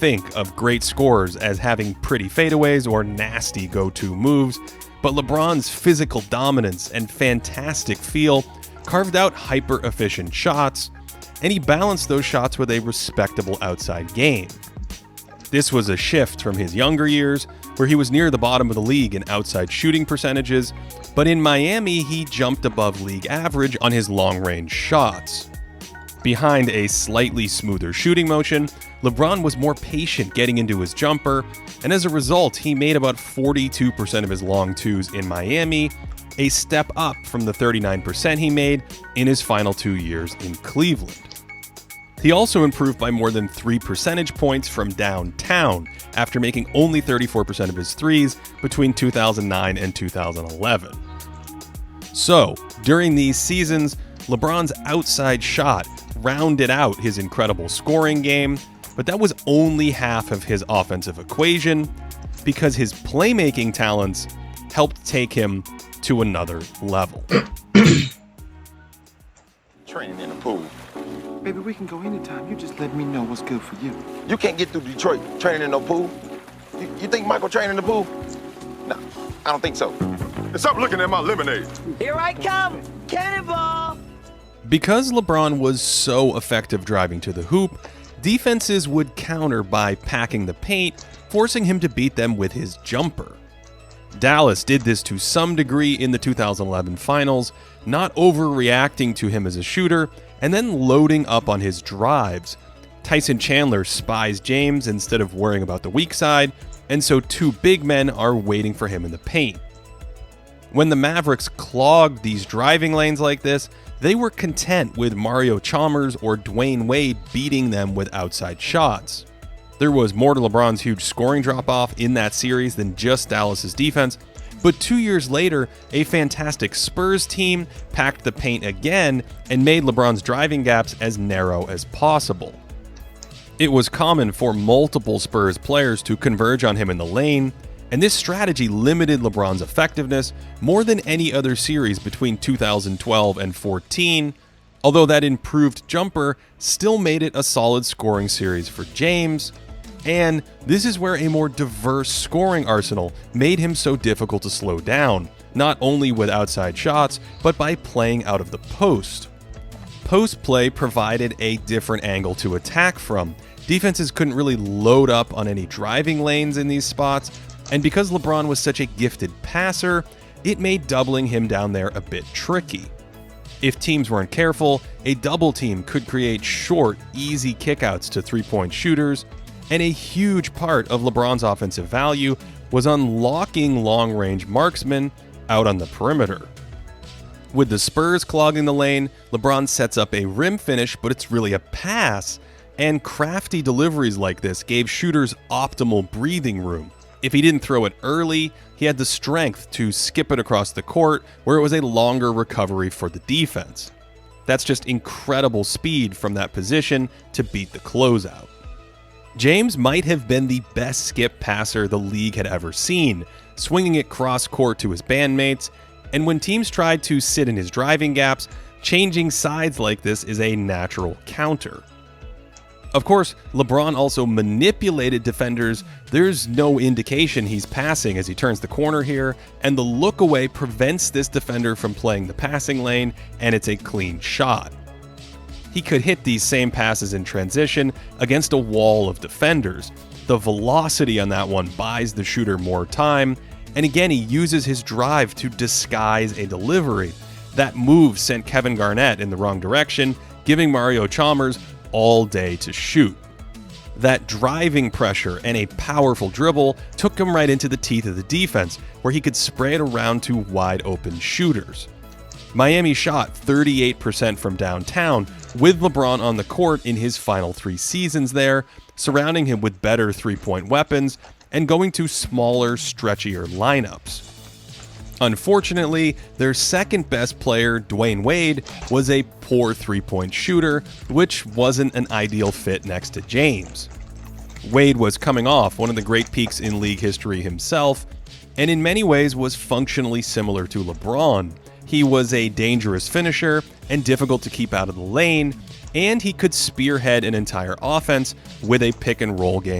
think of great scorers as having pretty fadeaways or nasty go-to moves, but LeBron's physical dominance and fantastic feel carved out hyper-efficient shots, and he balanced those shots with a respectable outside game. This was a shift from his younger years, where he was near the bottom of the league in outside shooting percentages, but in Miami he jumped above league average on his long-range shots. Behind a slightly smoother shooting motion, LeBron was more patient getting into his jumper, and as a result, he made about 42% of his long twos in Miami, a step up from the 39% he made in his final 2 years in Cleveland. He also improved by more than 3 percentage points from downtown, after making only 34% of his threes between 2009 and 2011. So, during these seasons, LeBron's outside shot rounded out his incredible scoring game, but that was only half of his offensive equation, because his playmaking talents helped take him to another level. Training in the pool. Baby, we can go anytime. You just let me know what's good for you. You can't get through Detroit training in no pool. You think Michael trained in the pool? No, I don't think so. And stop looking at my lemonade. Here I come! Cannonball! Because LeBron was so effective driving to the hoop, defenses would counter by packing the paint, forcing him to beat them with his jumper. Dallas did this to some degree in the 2011 finals, not overreacting to him as a shooter, and then loading up on his drives. Tyson Chandler spies James instead of worrying about the weak side, and so two big men are waiting for him in the paint. When the Mavericks clogged these driving lanes like this, they were content with Mario Chalmers or Dwayne Wade beating them with outside shots. There was more to LeBron's huge scoring drop-off in that series than just Dallas's defense, but 2 years later, a fantastic Spurs team packed the paint again and made LeBron's driving gaps as narrow as possible. It was common for multiple Spurs players to converge on him in the lane, and this strategy limited LeBron's effectiveness more than any other series between 2012 and 14, although that improved jumper still made it a solid scoring series for James. And this is where a more diverse scoring arsenal made him so difficult to slow down, not only with outside shots, but by playing out of the post. Post play provided a different angle to attack from. Defenses couldn't really load up on any driving lanes in these spots, and because LeBron was such a gifted passer, it made doubling him down there a bit tricky. If teams weren't careful, a double team could create short, easy kickouts to three-point shooters, and a huge part of LeBron's offensive value was unlocking long-range marksmen out on the perimeter. With the Spurs clogging the lane, LeBron sets up a rim finish, but it's really a pass, and crafty deliveries like this gave shooters optimal breathing room. If he didn't throw it early, he had the strength to skip it across the court, where it was a longer recovery for the defense. That's just incredible speed from that position to beat the closeout. James might have been the best skip passer the league had ever seen, swinging it cross-court to his bandmates, and when teams tried to sit in his driving gaps, changing sides like this is a natural counter. Of course, LeBron also manipulated defenders. There's no indication he's passing as he turns the corner here, and the look away prevents this defender from playing the passing lane, and it's a clean shot. He could hit these same passes in transition against a wall of defenders. The velocity on that one buys the shooter more time, and again he uses his drive to disguise a delivery. That move sent Kevin Garnett in the wrong direction, giving Mario Chalmers all day to shoot. That driving pressure and a powerful dribble took him right into the teeth of the defense, where he could spray it around to wide open shooters. Miami shot 38% from downtown, with LeBron on the court in his final 3 seasons there, surrounding him with better three-point weapons and going to smaller, stretchier lineups. Unfortunately, their second best player, Dwayne Wade, was a poor three-point shooter, which wasn't an ideal fit next to James. Wade was coming off one of the great peaks in league history himself, and in many ways was functionally similar to LeBron. He was a dangerous finisher and difficult to keep out of the lane, and he could spearhead an entire offense with a pick-and-roll game